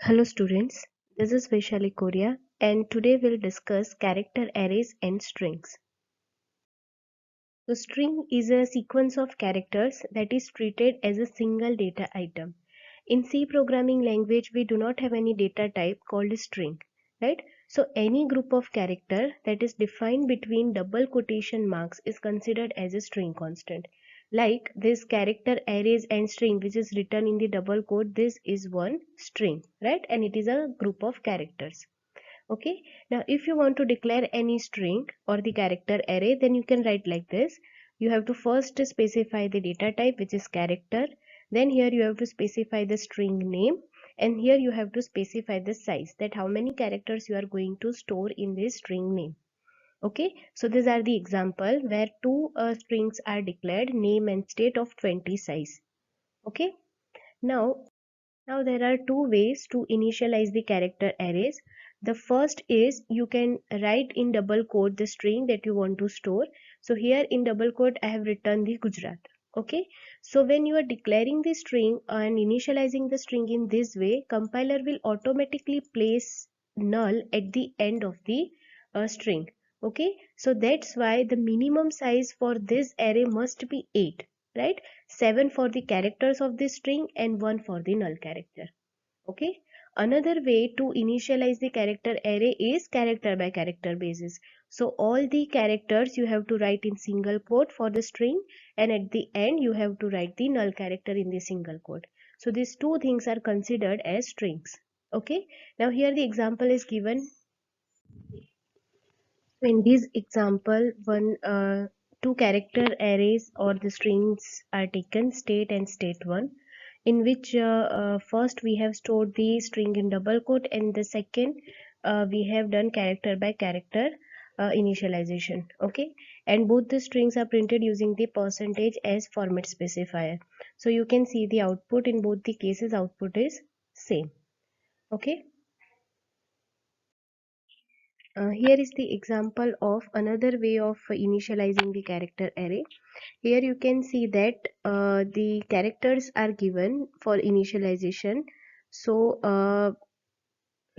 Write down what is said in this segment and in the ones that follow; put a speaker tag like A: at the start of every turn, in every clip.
A: Hello students, this is Vaishali Korea and today we'll discuss character arrays and strings. So string is a sequence of characters that is treated as a single data item. In C programming language we do not have any data type called a string, right? So any group of character that is defined between double quotation marks is considered as a string constant. Like this character arrays and string which is written in the double quote, this is one string, right? And it is a group of characters. Okay, now if you want to declare any string or the character array, then you can write like this. You have to first specify the data type, which is character. Then here you have to specify the string name, and here you have to specify the size, that how many characters you are going to store in this string name. Okay, so these are the example where two strings are declared, name and state of 20 size. Okay, now there are two ways to initialize the character arrays. The first is you can write in double quote the string that you want to store. So here in double quote I have written the Gujarat. Okay, so when you are declaring the string and initializing the string in this way, compiler will automatically place null at the end of the string. Okay, so that's why the minimum size for this array must be 8, right? 7 for the characters of the string and 1 for the null character. Okay, another way to initialize the character array is character by character basis. So all the characters you have to write in single quote for the string, and at the end you have to write the null character in the single quote. So these two things are considered as strings. Okay, now here the example is given. In this example, two character arrays or the strings are taken, state and state1, in which first we have stored the string in double quote, and the second we have done character by character initialization. Okay, and both the strings are printed using the percentage as format specifier. So you can see the output in both the cases, output is same. Okay. Here is the example of another way of initializing the character array. Here you can see that the characters are given for initialization. So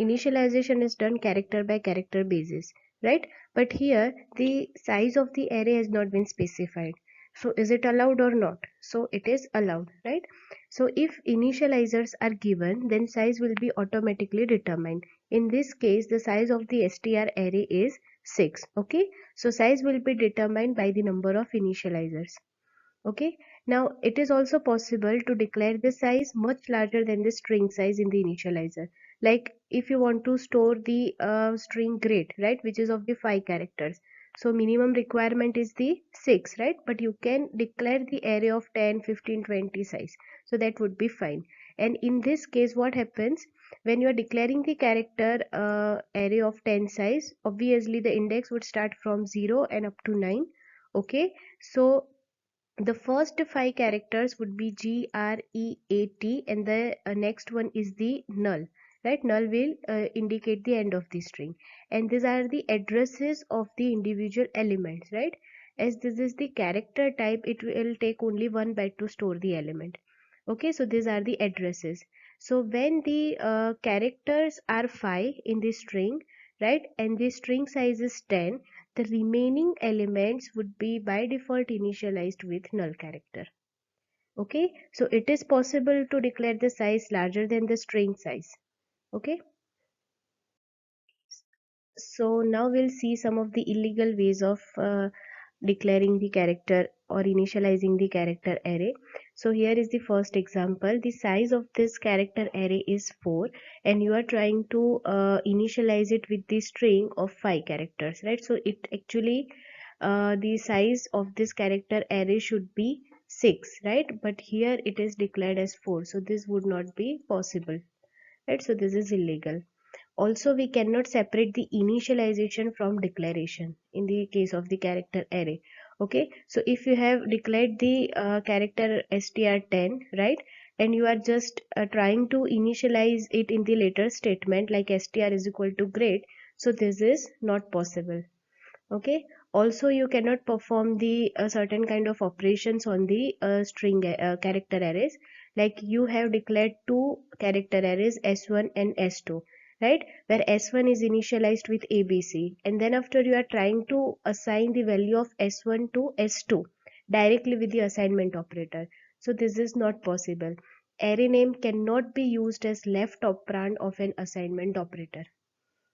A: initialization is done character by character basis, right? But here the size of the array has not been specified. So is it allowed or not? So it is allowed, right? So if initializers are given, then size will be automatically determined. In this case, the size of the str array is 6. Okay, so size will be determined by the number of initializers. Okay, now it is also possible to declare the size much larger than the string size in the initializer. Like if you want to store the string great, right, which is of the 5 characters, so minimum requirement is the 6, right? But you can declare the array of 10, 15, 20 size, so that would be fine. And in this case what happens, when you are declaring the character array of 10 size, obviously the index would start from 0 and up to 9. Okay, so the first 5 characters would be GREAT, and the next one is the null, right? Null will indicate the end of the string, and these are the addresses of the individual elements, right? As this is the character type, it will take only 1 byte to store the element. Okay, so these are the addresses. So when the characters are 5 in the string, right, and the string size is 10, the remaining elements would be by default initialized with null character. Okay, so it is possible to declare the size larger than the string size. Okay, so now we'll see some of the illegal ways of declaring the character or initializing the character array. So here is the first example. The size of this character array is 4, and you are trying to initialize it with the string of 5 characters, right? So it actually the size of this character array should be 6, right? But here it is declared as 4, so this would not be possible, right? So this is illegal. Also, we cannot separate the initialization from declaration in the case of the character array. Okay, so if you have declared the character str10, right, and you are just trying to initialize it in the later statement like str is equal to great, so this is not possible. Okay, also you cannot perform the certain kind of operations on the string character arrays, Like you have declared two character arrays S1 and S2, right? Where S1 is initialized with ABC, and then after you are trying to assign the value of S1 to S2 directly with the assignment operator. So this is not possible. Array name cannot be used as left operand of an assignment operator.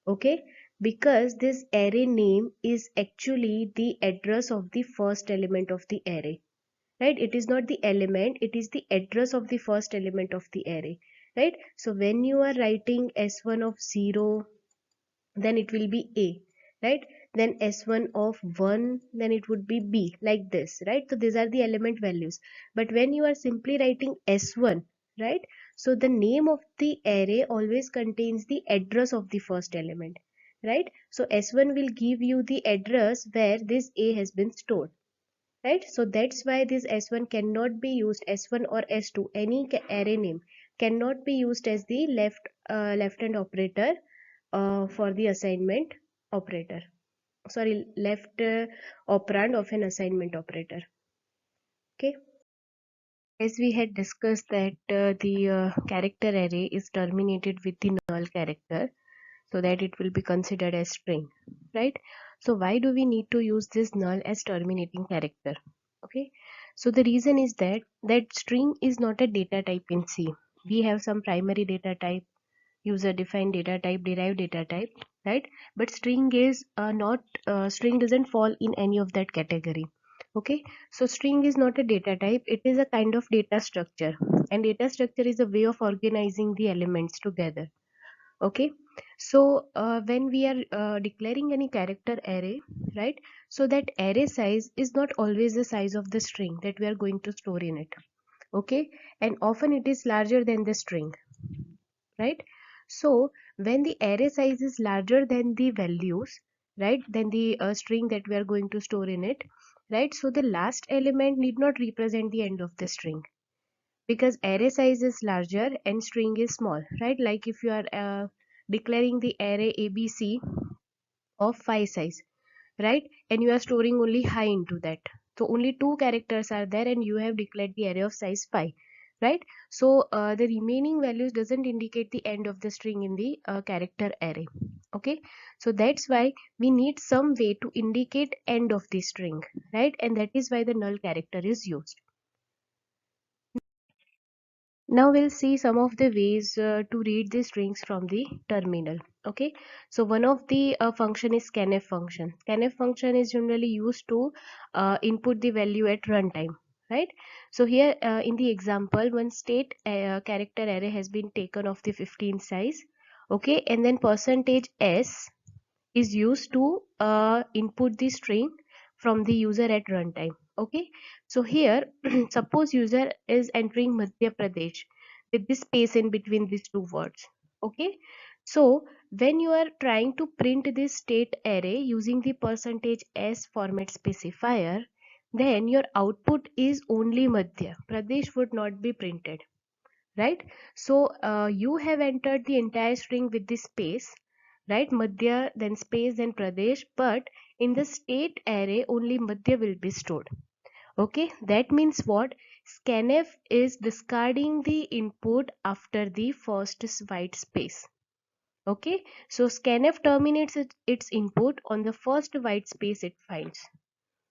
A: Okay, because this array name is actually the address of the first element of the array, right? It is not the element, it is the address of the first element of the array, right? So when you are writing s1 of 0, then it will be a, right? Then s1 of 1, then it would be b, like this, right? So these are the element values. But when you are simply writing s1, right, so the name of the array always contains the address of the first element, right? So s1 will give you the address where this a has been stored, right? So that's why this s1 cannot be used, s1 or s2, any array name cannot be used as the left hand operator for the assignment operator, sorry, left operand of an assignment operator. Okay, as we had discussed that the character array is terminated with the null character, so that it will be considered as string, right? So why do we need to use this null as terminating character? Okay, so the reason is that string is not a data type in C. We have some primary data type, user defined data type, derived data type, right? But string is not string doesn't fall in any of that category. Okay, so string is not a data type, it is a kind of data structure, and data structure is a way of organizing the elements together. Okay, so when we are declaring any character array, right, so that array size is not always the size of the string that we are going to store in it. Okay, and often it is larger than the string, right? So when the array size is larger than the values, right, than the string that we are going to store in it, right, so the last element need not represent the end of the string, because array size is larger and string is small, right? Like if you are declaring the array abc of 5 size, right, and you are storing only high into that, so only two characters are there and you have declared the array of size 5, right? So the remaining values doesn't indicate the end of the string in the character array. Okay, so that's why we need some way to indicate end of the string, right? And that is why the null character is used. Now we'll see some of the ways to read the strings from the terminal. Okay, so one of the function is scanf function. Scanf function is generally used to input the value at runtime, right? So here in the example, one state character array has been taken of the 15 size. Okay, and then percentage s is used to input the string from the user at runtime. Okay, so here suppose user is entering Madhya Pradesh with this space in between these two words. Okay, so when you are trying to print this state array using the percentage s format specifier, then your output is only Madhya Pradesh, would not be printed, right? So you have entered the entire string with this space, right? Madhya, then space, then Pradesh, but in the state array only Madhya will be stored. Okay, that means what? Scanf is discarding the input after the first white space. Okay, so scanf terminates its input on the first white space it finds.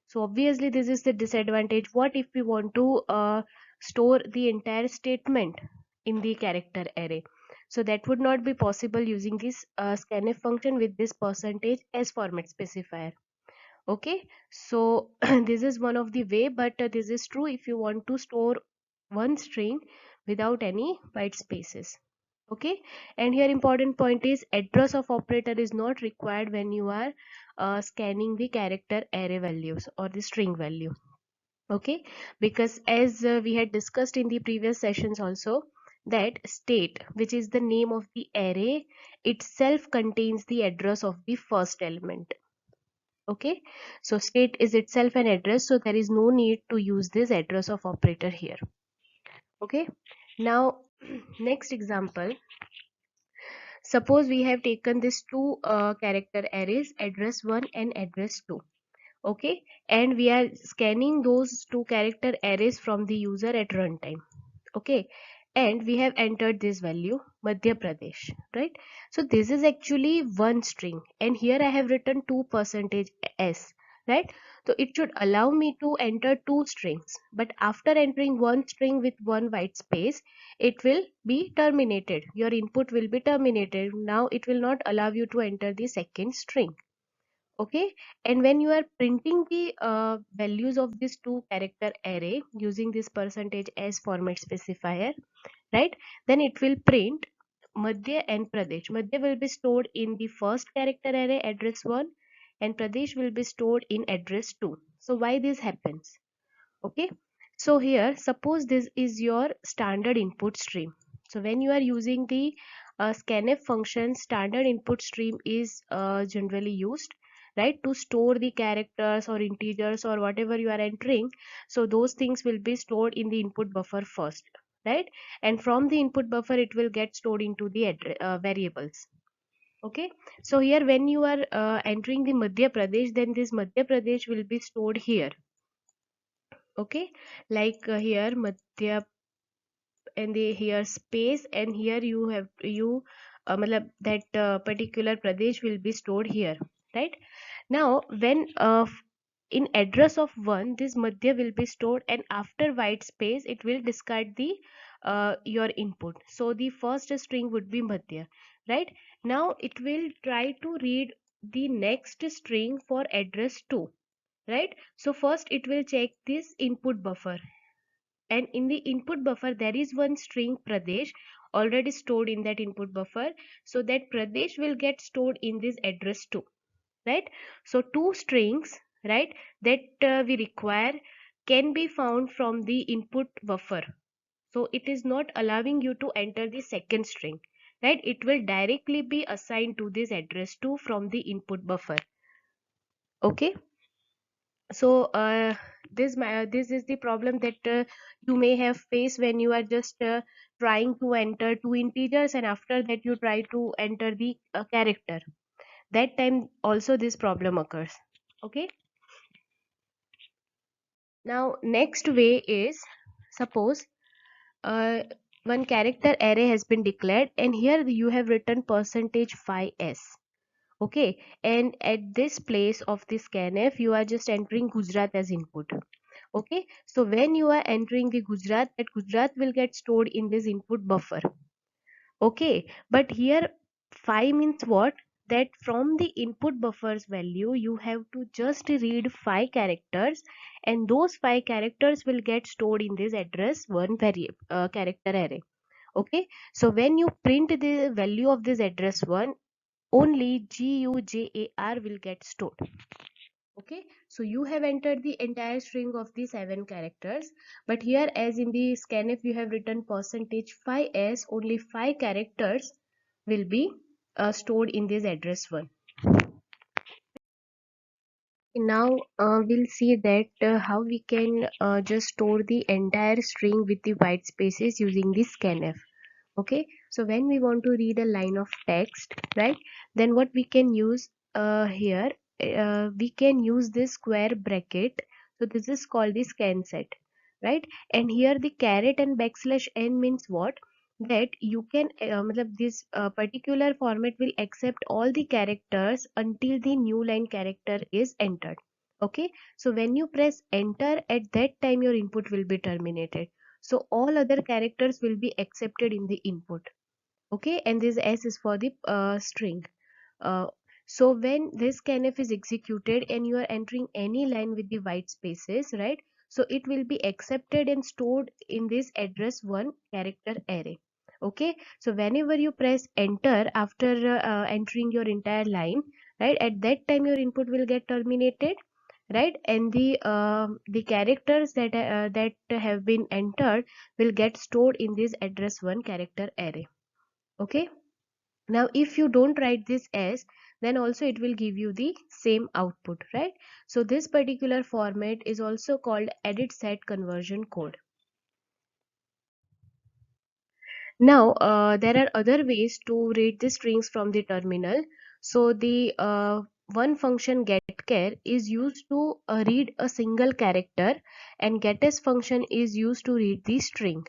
A: So obviously this is the disadvantage. What if we want to store the entire statement in the character array? So that would not be possible using this scanf function with this percentage s format specifier. Okay, so this is one of the way, but this is true if you want to store one string without any white spaces. Okay, and here important point is address of operator is not required when you are scanning the character array values or the string value. Okay, because as we had discussed in the previous sessions also, that state, which is the name of the array, itself contains the address of the first element. Okay, so state is itself an address, so there is no need to use this address of operator here. Okay, now next example, suppose we have taken these two character arrays, address 1 and address 2. Okay, and we are scanning those two character arrays from the user at runtime. Okay, and we have entered this value Madhya Pradesh, right? So this is actually one string, and here I have written 2 percentage s, right? So it should allow me to enter two strings, but after entering one string with one white space, it will be terminated. Your input will be terminated. Now it will not allow you to enter the second string. Okay, and when you are printing the values of this two character array using this percentage s format specifier, right, then it will print Madhya and Pradesh. Madhya will be stored in the first character array address 1, and Pradesh will be stored in address 2. So why this happens? Okay, so here suppose this is your standard input stream. So when you are using the scanf function, standard input stream is generally used, right, to store the characters or integers or whatever you are entering. So those things will be stored in the input buffer first, right, and from the input buffer it will get stored into the variables. Okay, so here when you are entering the Madhya Pradesh, then this Madhya Pradesh will be stored here. Okay, like here Madhya, and the here space, and here you have matlab that particular Pradesh will be stored here, right? Now when in address of 1 this Madhya will be stored, and after white space it will discard the your input. So the first string would be Madhya, right? Now it will try to read the next string for address 2, right? So first it will check this input buffer, and in the input buffer there is one string Pradesh already stored in that input buffer, so that Pradesh will get stored in this address too, right? So two strings, right, that we require can be found from the input buffer. So it is not allowing you to enter the second string, right? It will directly be assigned to this address 2 from the input buffer. Okay, so this is the problem that you may have faced when you are just trying to enter two integers, and after that you try to enter the character. That time also this problem occurs. Okay, now next way is, suppose uh, one character array has been declared, and here you have written percentage phi s. Okay, and at this place of this scanf you are just entering Gujarat as input. Okay, so when you are entering the Gujarat, that Gujarat will get stored in this input buffer. Okay, but here phi means what? That from the input buffer's value you have to just read 5 characters, and those 5 characters will get stored in this address 1 character array. Okay, so when you print the value of this address 1, only GUJAR will get stored. Okay, so you have entered the entire string of the 7 characters, but here as in the scanf you have written percentage phi s, only 5 characters will be stored in this address 1. Now we'll see that how we can just store the entire string with the white spaces using the scanf. Okay, so when we want to read a line of text, right, then what we can use here, we can use this square bracket. So this is called the scan set, right? And here the caret and backslash n means what? That you can this particular format will accept all the characters until the new line character is entered. Okay, so when you press enter, at that time your input will be terminated, so all other characters will be accepted in the input. Okay, and this s is for the string. uh, so when this scanf is executed and you are entering any line with the white spaces, right, so it will be accepted and stored in this address 1 character array. Okay, so whenever you press enter after entering your entire line, right, at that time your input will get terminated, right, and the characters that have been entered will get stored in this address 1 character array. Okay, now if you don't write this s, then also it will give you the same output, right? So this particular format is also called edit set conversion code. Now there are other ways to read the strings from the terminal. So the one function getChar is used to read a single character, and getS function is used to read the string.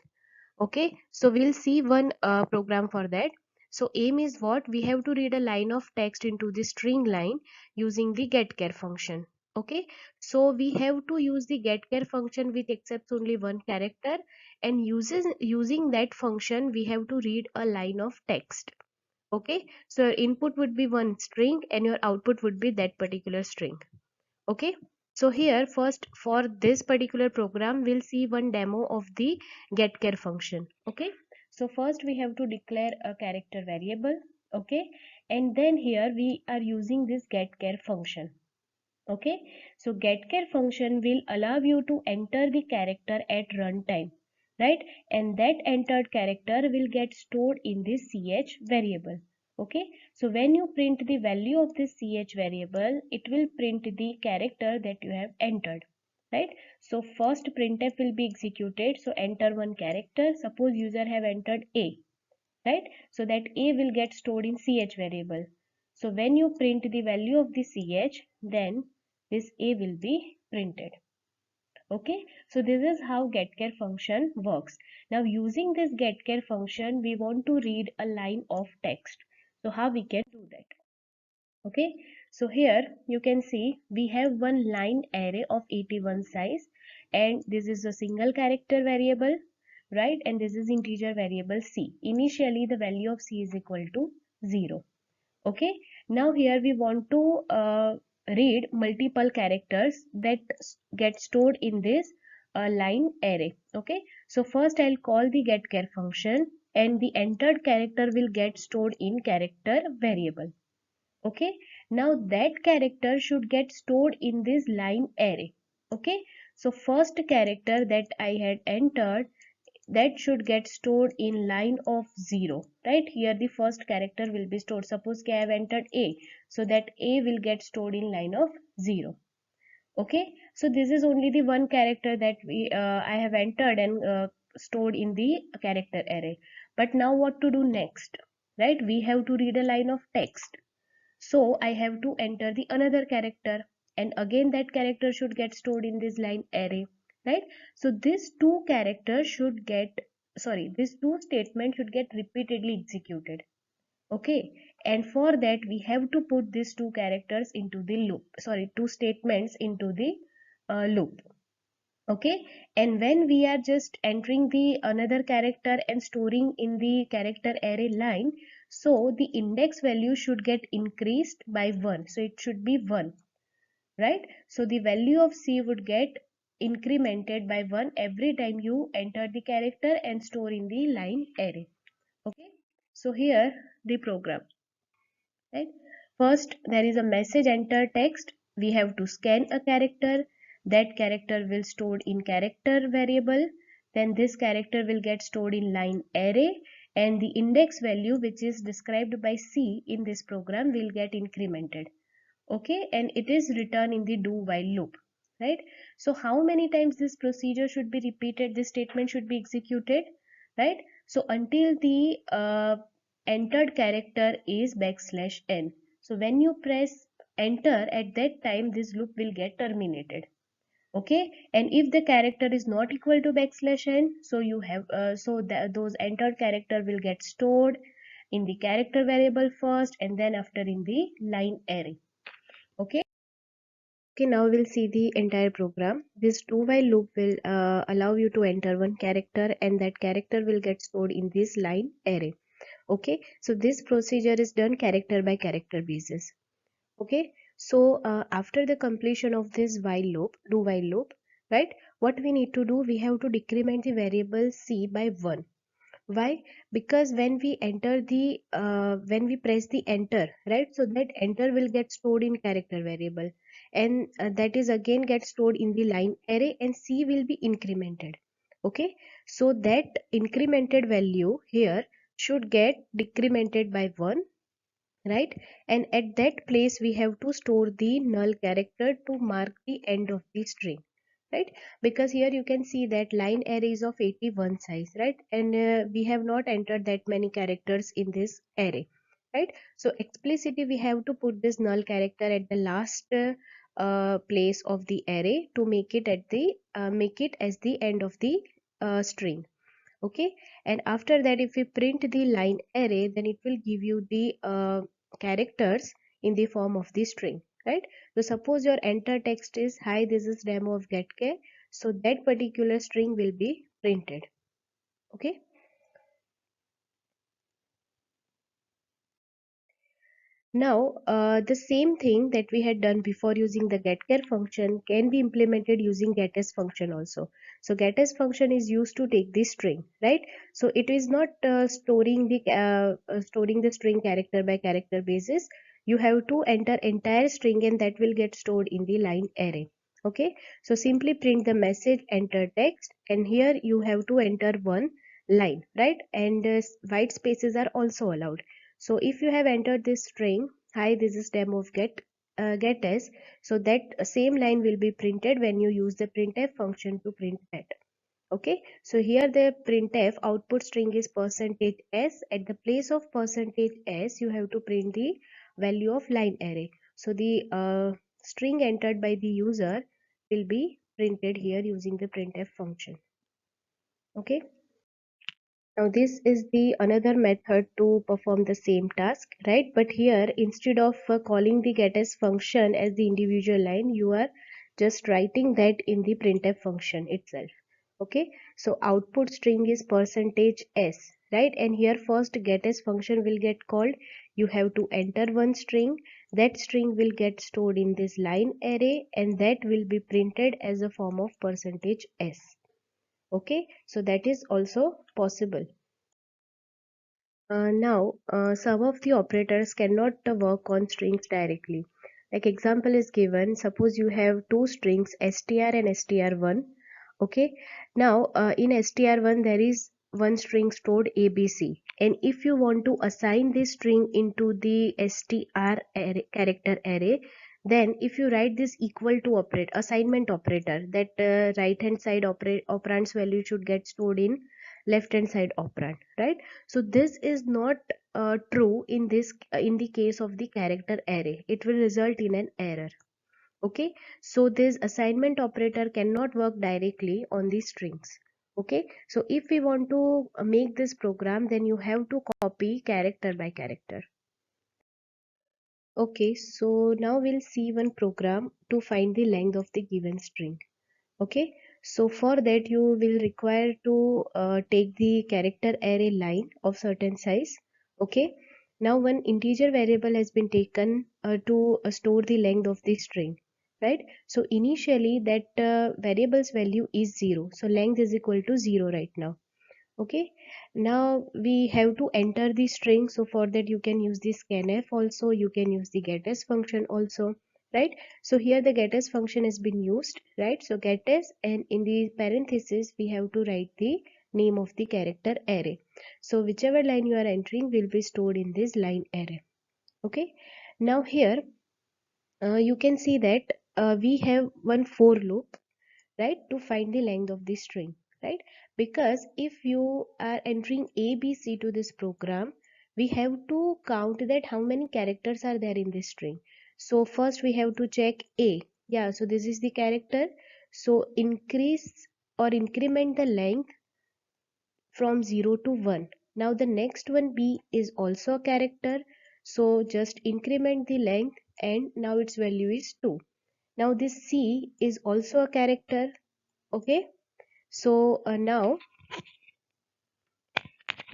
A: Okay, so we'll see one program for that. So aim is what? We have to read a line of text into the string line using the getChar function. Okay, so we have to use the getChar function which accepts only one character, and using that function we have to read a line of text. Okay, so your input would be one string and your output would be that particular string. Okay, so here first for this particular program we'll see one demo of the getChar function. Okay, so first we have to declare a character variable. Okay, and then here we are using this getChar function. Okay, so getChar function will allow you to enter the character at runtime, right? And that entered character will get stored in this ch variable. Okay, so when you print the value of this ch variable, it will print the character that you have entered, right? So first printf will be executed. So enter one character. Suppose user have entered a, right? So that a will get stored in ch variable. So when you print the value of the ch, then this a will be printed. Okay, so this is how getChar function works. Now using this getChar function, we want to read a line of text. So how we can do that? Okay, so here you can see we have one line array of 81 size, and this is a single character variable, right? And this is integer variable c. Initially the value of c is equal to 0. Okay, now here we want to read multiple characters that get stored in this line array. Okay, so first I'll call the getChar function, and the entered character will get stored in character variable. Okay, now that character should get stored in this line array. Okay, so first character that I had entered, that should get stored in line of 0, right? Here the first character will be stored. Suppose I have entered a, so that a will get stored in line of 0. Okay, so this is only the one character that I have entered and stored in the character array. But now what to do next, right? We have to read a line of text. So I have to enter the another character, and again that character should get stored in this line array, right? So these two characters should get, sorry, these two statements should get repeatedly executed. Okay, and for that we have to put these two characters into the loop, sorry, two statements into the loop. Okay, and when we are just entering the another character and storing in the character array line, so the index value should get increased by 1, so it should be 1, right? So the value of c would get incremented by 1 every time you enter the character and store in the line array. Okay, so here the program, right? First there is a message enter text. We have to scan a character. That character will stored in character variable. Then this character will get stored in line array, and the index value which is described by c in this program will get incremented. Okay, and it is written in the do while loop, right? So how many times this procedure should be repeated, this statement should be executed, right? So until the entered character is \n. So when you press enter, at that time this loop will get terminated. Okay, and if the character is not equal to \n, so you have those entered character will get stored in the character variable first, and then after in the line array. Okay. Okay, now we'll see the entire program. This do while loop will allow you to enter one character, and that character will get stored in this line array. Okay, so this procedure is done character by character basis. Okay, so after the completion of this while loop, do while loop, right? What we need to do, we have to decrement the variable c by 1. Why? Because when we enter the when we press the enter, right, so that enter will get stored in character variable, and that is again get stored in the line array, and c will be incremented. Okay, so that incremented value here should get decremented by 1, right? And at that place we have to store the null character to mark the end of the string, right? Because here you can see that line array is of 81 size, right? And we have not entered that many characters in this array, right? So explicitly we have to put this null character at the last place of the array to make it at the make it as the end of the string. Okay, and after that if we print the line array, then it will give you the characters in the form of the string, right? So suppose your enter text is hi, this is demo of getk, so that particular string will be printed. Okay. Now, the same thing that we had done before using the getChar function can be implemented using getAs function also. So getAs function is used to take the string, right? So it is not storing the string character by character basis. You have to enter entire string and that will get stored in the line array. Okay, so simply print the message enter text, and here you have to enter one line, right? And white spaces are also allowed. So if you have entered this string, hi, this is demo of getAs, so that same line will be printed when you use the printf function to print that. Okay, so here the printf output string is percentage %s. At the place of percentage %s, you have to print the value of line array. So the string entered by the user will be printed here using the printf function. Okay. Now this is the another method to perform the same task, right? But here instead of calling the getAs function as the individual line, you are just writing that in the printf function itself. Okay, so output string is percentage %s, right? And here first getAs function will get called. You have to enter one string. That string will get stored in this line array, and that will be printed as a form of percentage %s. Okay, so that is also possible. Now, some of the operators cannot work on strings directly. Like example is given, suppose you have two strings str and str1. Okay, now in str1 there is one string stored abc, and if you want to assign this string into the str array, character array, then if you write this equal to assignment operator, that right hand side operand's value should get stored in left hand side operand, right? So this is not true in in the case of the character array. It will result in an error. Okay, so this assignment operator cannot work directly on these strings. Okay, so if we want to make this program, then you have to copy character by character. Okay, so now we'll see one program to find the length of the given string. Okay, so for that you will require to take the character array line of certain size. Okay, now one integer variable has been taken to store the length of the string, right? So initially that variable's value is 0, so length is equal to 0 right now. Okay, now we have to enter the string, so for that you can use the scanf also, you can use the getAs function also, right? So here the getAs function has been used, right? So getAs, and in the parenthesis we have to write the name of the character array. So whichever line you are entering will be stored in this line array. Okay, now here you can see that we have one for loop, right, to find the length of the string, right? Because if you are entering abc to this program, we have to count that how many characters are there in this string. So first we have to check a, yeah, so this is the character, so increase or increment the length from 0 to 1. Now the next one b is also a character, so just increment the length, and now its value is 2. Now this c is also a character. Okay, so now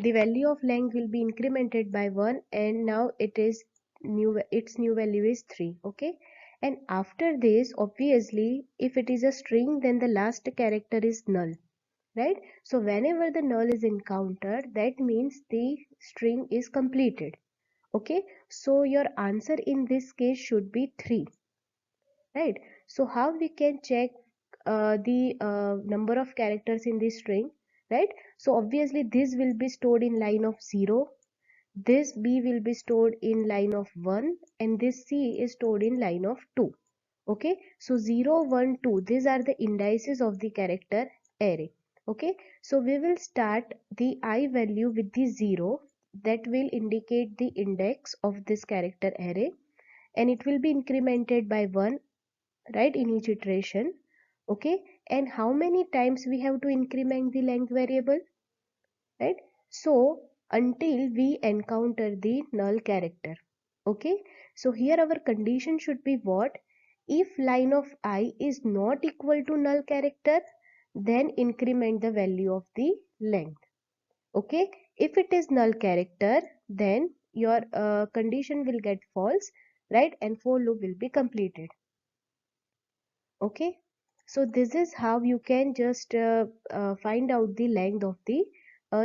A: the value of length will be incremented by 1, and now its new value is 3. Okay, and after this, obviously if it is a string, then the last character is null, right? So whenever the null is encountered, that means the string is completed. Okay, so your answer in this case should be 3, right? So how we can check the number of characters in this string, right? So obviously this will be stored in line of 0, this b will be stored in line of 1, and this c is stored in line of 2. Okay, so 0, 1, 2, these are the indices of the character array. Okay, so we will start the I value with the 0, that will indicate the index of this character array, and it will be incremented by 1, right, in each iteration. Okay, and how many times we have to increment the length variable? right? So until we encounter the null character. Okay, so here our condition should be what? If line of I is not equal to null character, then increment the value of the length. Okay, if it is null character, then your condition will get false, right? And for loop will be completed. Okay, so this is how you can just find out the length of the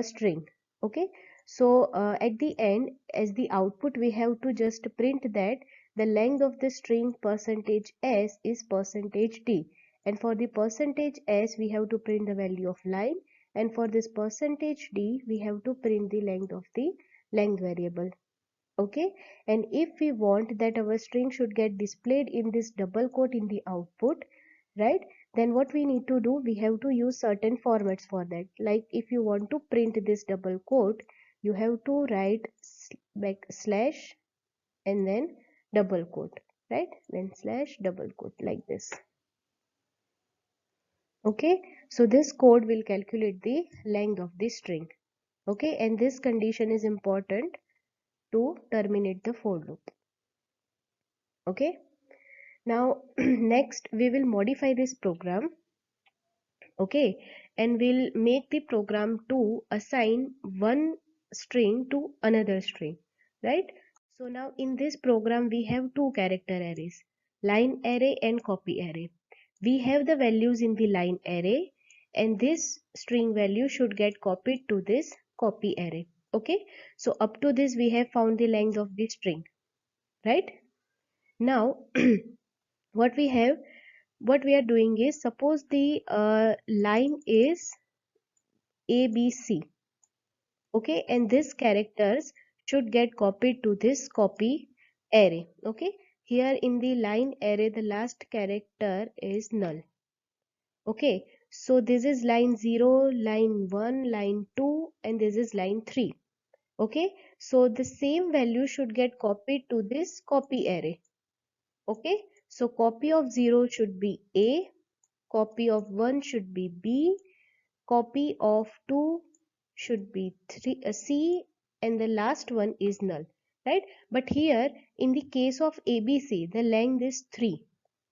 A: string. Okay, so at the end, as the output, we have to just print that the length of the string %s is %d, and for the %s we have to print the value of line, and for this %d we have to print the length of the length variable. Okay, and if we want that our string should get displayed in this double quote in the output, right, then what we need to do, we have to use certain formats for that. Like if you want to print this double quote, you have to write like slash and then double quote, right, then slash double quote like this. Okay, so this code will calculate the length of the string. Okay, and this condition is important to terminate the for loop. Okay, now next we will modify this program. Okay, and we'll make the program to assign one string to another string, right? So now in this program we have two character arrays, line array and copy array. We have the values in the line array, and this string value should get copied to this copy array. Okay, so up to this we have found the length of the string, right? Now what we have, what we are doing is, suppose the line is ABC. Okay, and this characters should get copied to this copy array. Okay, here in the line array the last character is null. Okay, so this is line 0, line 1, line 2, and this is line 3. Okay, so the same value should get copied to this copy array. Okay, so copy of 0 should be A, copy of 1 should be B, copy of 2 should be C, and the last one is null, right? But here in the case of ABC the length is 3,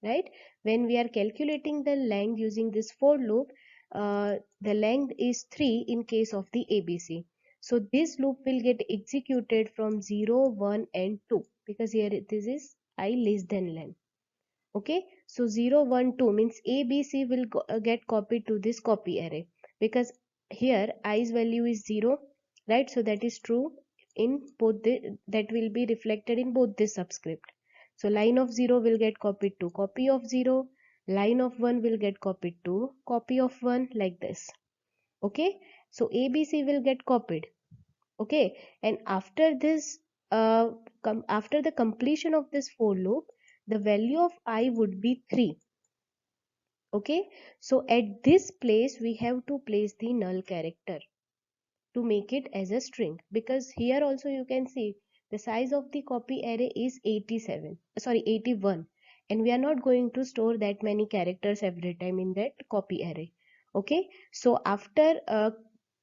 A: right? When we are calculating the length using this for loop, the length is 3 in case of the ABC. So this loop will get executed from 0, 1 and 2, because here this is I less than len. Okay, so 0, 1, 2 means ABC will get copied to this copy array, because here i's value is 0, right? So that is true in both the, that will be reflected in both the subscript. So line of 0 will get copied to copy of 0, line of 1 will get copied to copy of 1, like this. Okay, so ABC will get copied. Okay, and after this after the completion of this for loop, the value of I would be 3. Okay, so at this place we have to place the null character to make it as a string, because here also you can see the size of the copy array is 81, and we are not going to store that many characters every time in that copy array. Okay, so after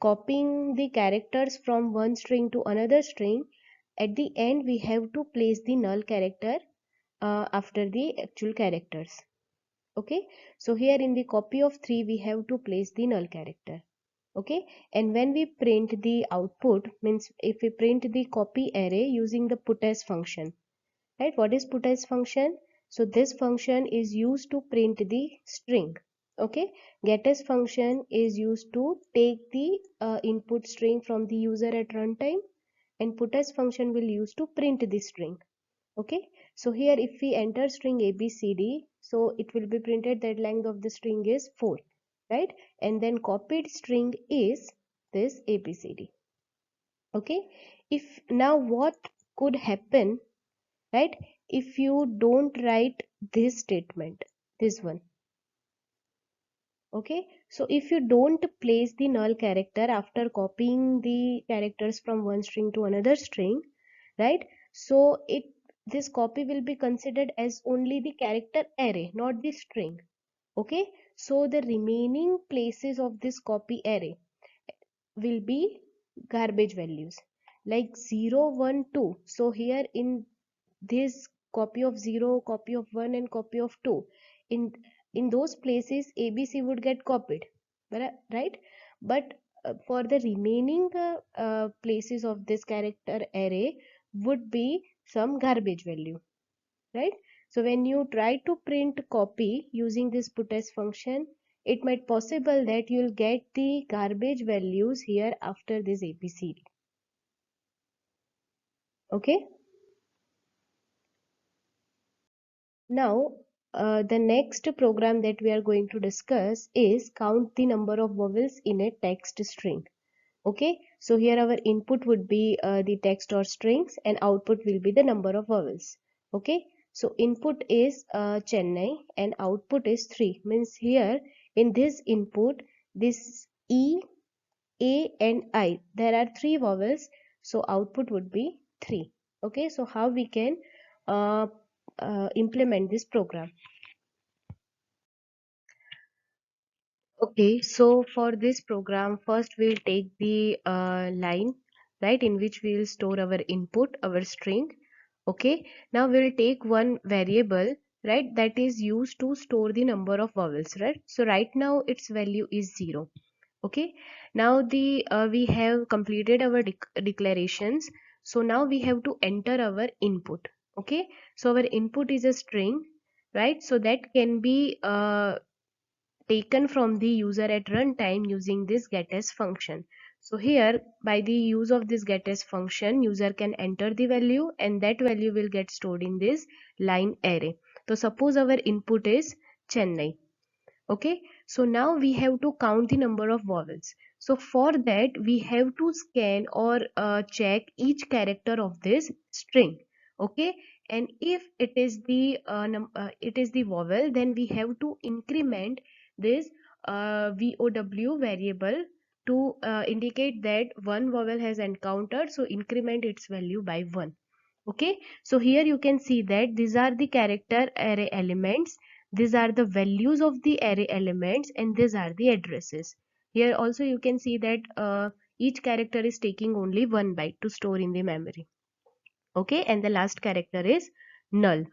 A: copying the characters from one string to another string, at the end we have to place the null character after the actual characters. Okay, so here in the copy of 3 we have to place the null character. Okay, and when we print the output, means if we print the copy array using the putS function, right? What is putS function? So this function is used to print the string. Okay, getS function is used to take the input string from the user at runtime, and putS function will use to print the string. Okay, so here if we enter string abcd, so it will be printed that length of the string is 4, right? And then copied string is this abcd. Okay, if now what could happen, right, if you don't write this statement, this one. Okay, so if you don't place the null character after copying the characters from one string to another string, right, so it, this copy will be considered as only the character array, not the string. Okay, so the remaining places of this copy array will be garbage values like 0, 1, 2. So here in this copy of 0, copy of 1 and copy of 2, in in those places ABC would get copied, right? But for the remaining places of this character array would be some garbage value, right? So when you try to print copy using this putS function, it might possible that you'll get the garbage values here after this ABCD. Okay. Now, the next program that we are going to discuss is count the number of vowels in a text string. Okay, so here our input would be the text or strings and output will be the number of vowels. Okay, so input is Chennai and output is 3. Means here in this input, this E, A and I, there are 3 vowels, so output would be 3. Okay, so how we can uh, implement this program? Okay, so for this program, first we'll take the line, right, in which we'll store our input, our string. Okay, now we'll take one variable, right, that is used to store the number of vowels, right? So right now its value is 0. Okay, now the we have completed our declarations. So now we have to enter our input. Okay, so our input is a string, right? So that can be taken from the user at runtime using this getS function. So here by the use of this getS function, user can enter the value and that value will get stored in this line array. So suppose our input is Chennai. Okay, so now we have to count the number of vowels. So for that we have to scan or check each character of this string. Okay, and if it is the vowel, then we have to increment this VOW variable to indicate that one vowel has encountered, so increment its value by 1. Okay, so here you can see that these are the character array elements, these are the values of the array elements, and these are the addresses. Here also you can see that each character is taking only 1 byte to store in the memory. Okay, and the last character is null.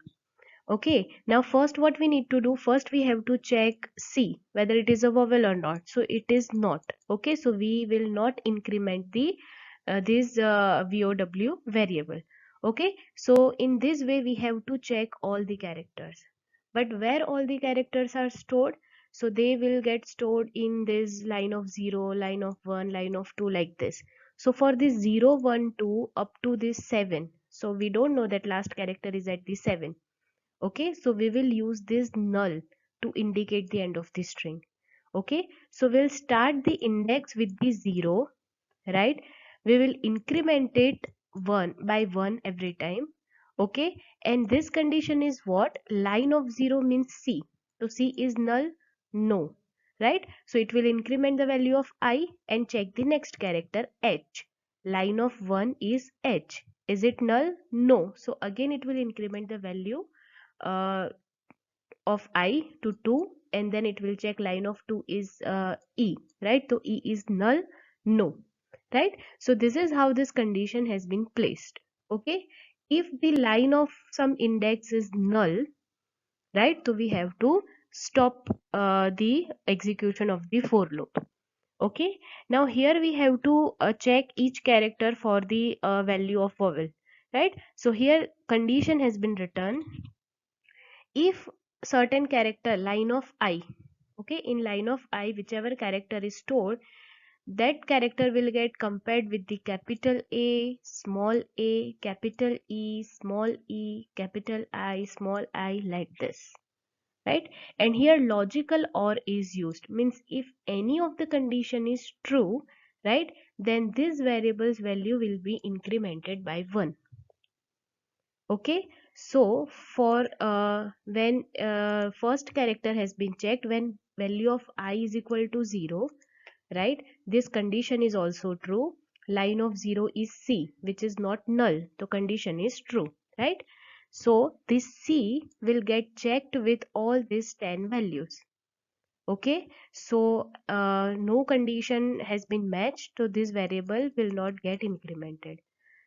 A: Okay, now first what we need to do, first we have to check C whether it is a vowel or not. So it is not. Okay, so we will not increment the this VOW variable. Okay, so in this way we have to check all the characters. But where all the characters are stored? So they will get stored in this line of 0, line of 1, line of 2, like this. So for this 0, 1, 2 up to this 7. So we don't know that last character is at the 7. Okay, so we will use this null to indicate the end of the string. Okay, so we'll start the index with the 0, right? We will increment it 1 by 1 every time. Okay, and this condition is what? Line of 0 means C. So C is null? No, right? So it will increment the value of I and check the next character H. Line of 1 is H. Is it null? No. So again it will increment the value uh, of I to 2, and then it will check line of 2 is E, right? So E is null? No, right? So this is how this condition has been placed. Okay, if the line of some index is null, right, so we have to stop the execution of the for loop. Okay, now here we have to check each character for the value of vowel, right? So here condition has been written, if certain character line of I, okay, in line of I whichever character is stored, that character will get compared with the capital A, capital E, small e, capital I, small I, like this, right? And here logical or is used, means if any of the condition is true, right, then this variable's value will be incremented by 1. Okay, so for when first character has been checked, when value of I is equal to 0, right, this condition is also true. Line of 0 is C, which is not null, the condition is true, right? So this C will get checked with all these 10 values. Okay, so no condition has been matched, so this variable will not get incremented,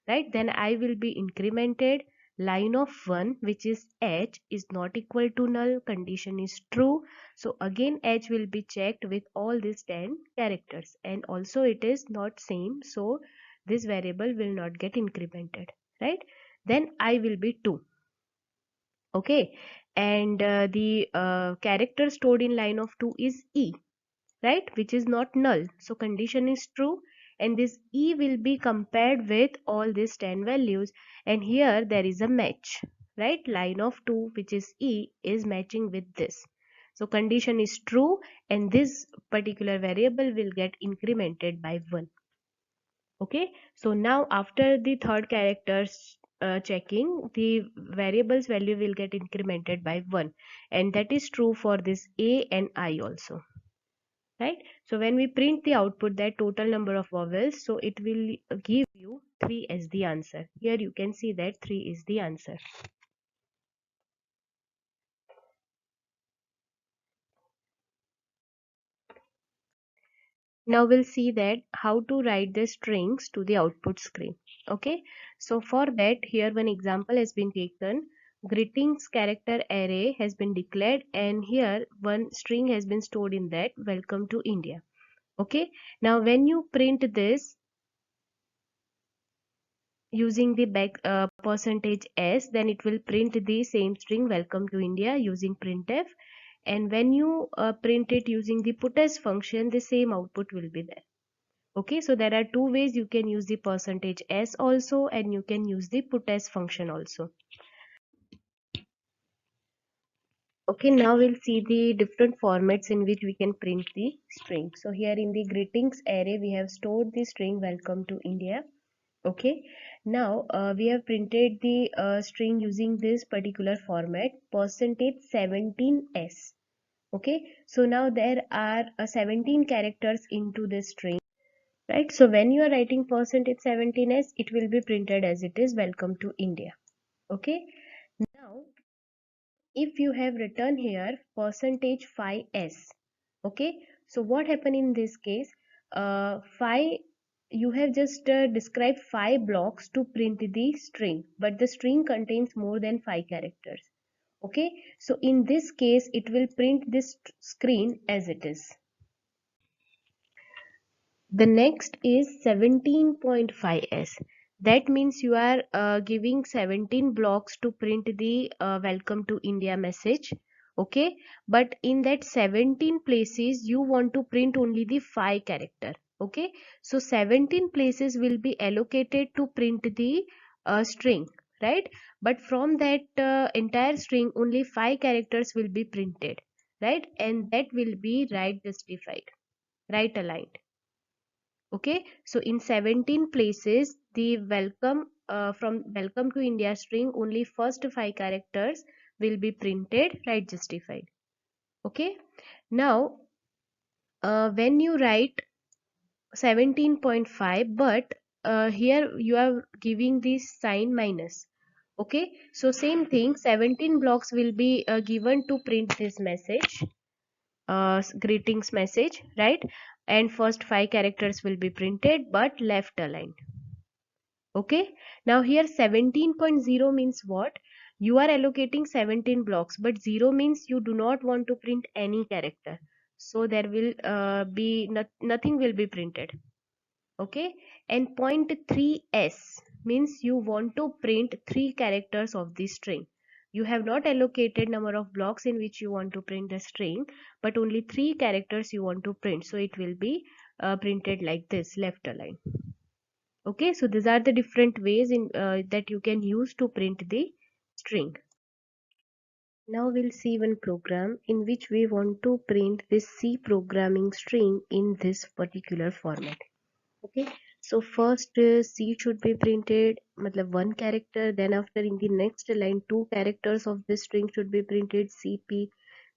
A: right? Then I will be incremented. Line of 1, which is h, is not equal to null, condition is true. So again h will be checked with all these 10 characters, and also it is not same, so this variable will not get incremented, right? Then I will be 2. Okay, and the character stored in line of 2 is e, right, which is not null, so condition is true, and this e will be compared with all these 10 values, and here there is a match, right? Line of 2, which is e, is matching with this, so condition is true, and this particular variable will get incremented by 1. Okay, so now after the third characters checking, the variables value will get incremented by 1, and that is true for this a and I also, right? So when we print the output, that total number of vowels, so it will give you 3 as the answer. Here you can see that 3 is the answer. Now we'll see that how to write the strings to the output screen. Okay, so for that, here one example has been taken. Greetings character array has been declared, and here one string has been stored in that, welcome to India. Okay, now when you print this using the percentage s, then it will print the same string welcome to India using printf, and when you print it using the putS function, the same output will be there. Okay, so there are two ways you can use the percentage s also, and you can use the putS function also. Okay, now we'll see the different formats in which we can print the string. So here in the greetings array, we have stored the string welcome to India. Okay, now we have printed the string using this particular format, percentage 17s. Okay, so now there are 17 characters into this string, right? So when you are writing percentage 17s, it will be printed as it is welcome to India. Okay, now if you have written here percentage 5s, okay, so what happened in this case? 5, you have just described 5 blocks to print the string, but the string contains more than 5 characters. Okay, so in this case it will print this screen as it is. The next is 17.5s. That means you are giving 17 blocks to print the welcome to India message. Okay, but in that 17 places you want to print only the 5 character. Okay, so 17 places will be allocated to print the string, right? But from that entire string, only 5 characters will be printed, right? And that will be right justified, right aligned. Okay, so in 17 places, the welcome from welcome to India string, only first 5 characters will be printed, right justified. Okay, now when you write 17.5, but here you are giving this sign minus. Okay, so same thing, 17 blocks will be given to print this message, greetings message, right? And first 5 characters will be printed but left aligned. Okay, now here 17.0 means what? You are allocating 17 blocks, but 0 means you do not want to print any character, so there will be nothing will be printed. Okay, and point 3s means you want to print 3 characters of the string. You have not allocated number of blocks in which you want to print the string, but only 3 characters you want to print, so it will be printed like this, left aligned. Okay, so these are the different ways in that you can use to print the string. Now we'll see one program in which we want to print this C programming string in this particular format. Okay, so first C should be printed, matlab one character, then after in the next line 2 characters of this string should be printed, CP,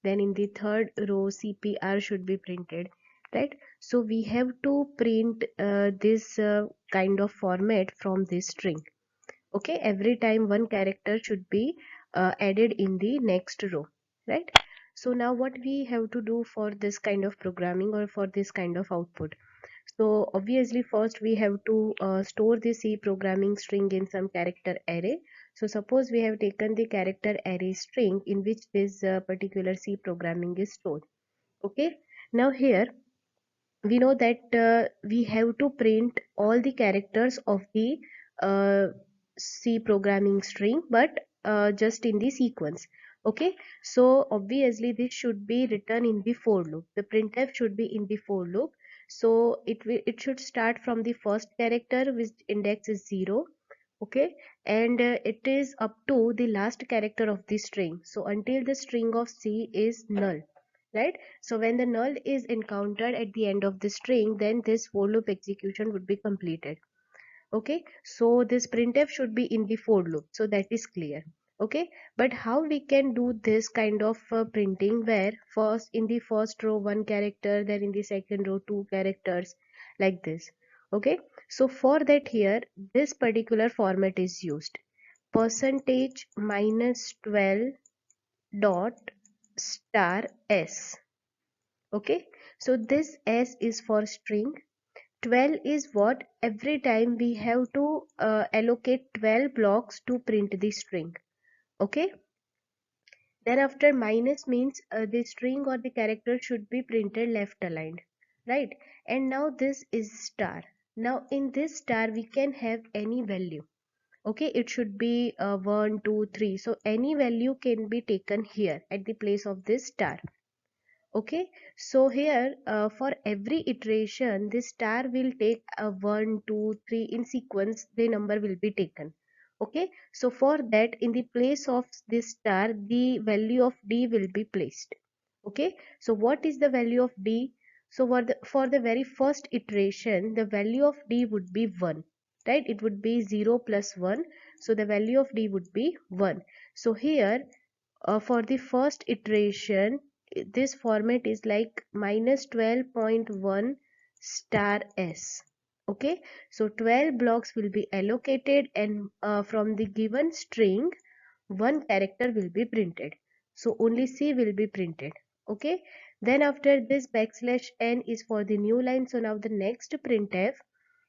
A: then in the third row CPR should be printed, right? So we have to print this kind of format from this string. Okay, every time one character should be added in the next row, right? So now what we have to do for this kind of programming or for this kind of output? So obviously first we have to store the C programming string in some character array. So suppose we have taken the character array string in which this particular C programming is stored. Okay. Now here we know that we have to print all the characters of the uh, C programming string, but just in the sequence. Okay, so obviously this should be written in the for loop. The printf should be in the for loop. So it should start from the first character which index is 0. Okay, and it is up to the last character of the string. So until the string of C is null, right? So when the null is encountered at the end of the string, then this for loop execution would be completed. Okay, so this printf should be in the for loop, so that is clear. Okay, but how we can do this kind of printing where first in the first row one character, then in the second row two characters, like this? Okay, so for that here this particular format is used: percentage minus 12 dot star s. Okay, so this s is for string. 12 is what? Every time we have to allocate 12 blocks to print the string. Okay, thereafter minus means the string or the character should be printed left aligned, right? And now this is star. Now in this star we can have any value. Okay, it should be 1 2 3, so any value can be taken here at the place of this star. Okay, so here for every iteration this star will take a 1 2 3 in sequence, the number will be taken. Okay, so for that in the place of this star the value of d will be placed. Okay, so what is the value of d? So for the very first iteration the value of d would be 1, right? It would be 0 plus 1, so the value of d would be 1. So here for the first iteration this format is like minus 12.1 star s. Okay, so 12 blocks will be allocated, and from the given string one character will be printed, so only C will be printed. Okay, then after this backslash n is for the new line, so now the next printf,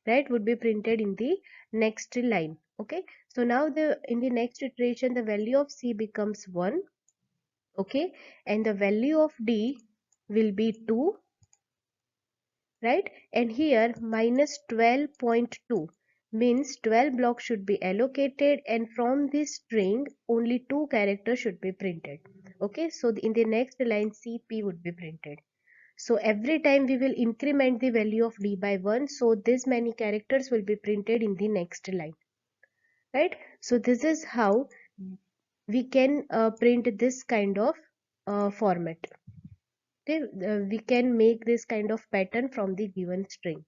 A: right, would be printed in the next line. Okay, so now the in the next iteration the value of C becomes 1. Okay, and the value of d will be 2, right? And here minus 12.2 means 12 blocks should be allocated, and from this string only 2 characters should be printed. Okay, so in the next line cp would be printed. So every time we will increment the value of d by 1, so this many characters will be printed in the next line, right? So this is how we can print this kind of format. Okay, we can make this kind of pattern from the given string.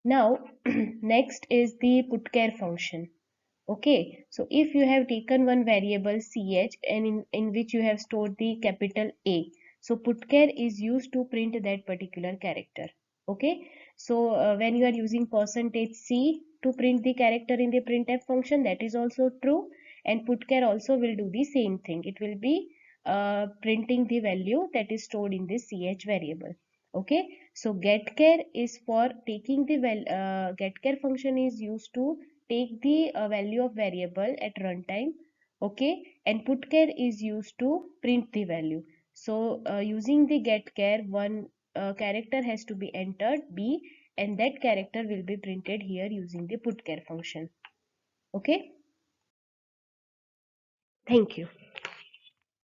A: Now next is the putchar function. Okay, so if you have taken one variable ch and in which you have stored the capital A, so putchar is used to print that particular character. Okay, so when you are using percentage %c to print the character in the printf function, that is also true, and putchar also will do the same thing. It will be printing the value that is stored in this ch variable. Okay, so getchar is for taking the getchar function is used to take the value of variable at runtime. Okay, and putchar is used to print the value. So using the getchar, one character has to be entered b, and that character will be printed here using the putchar function. Okay, thank you.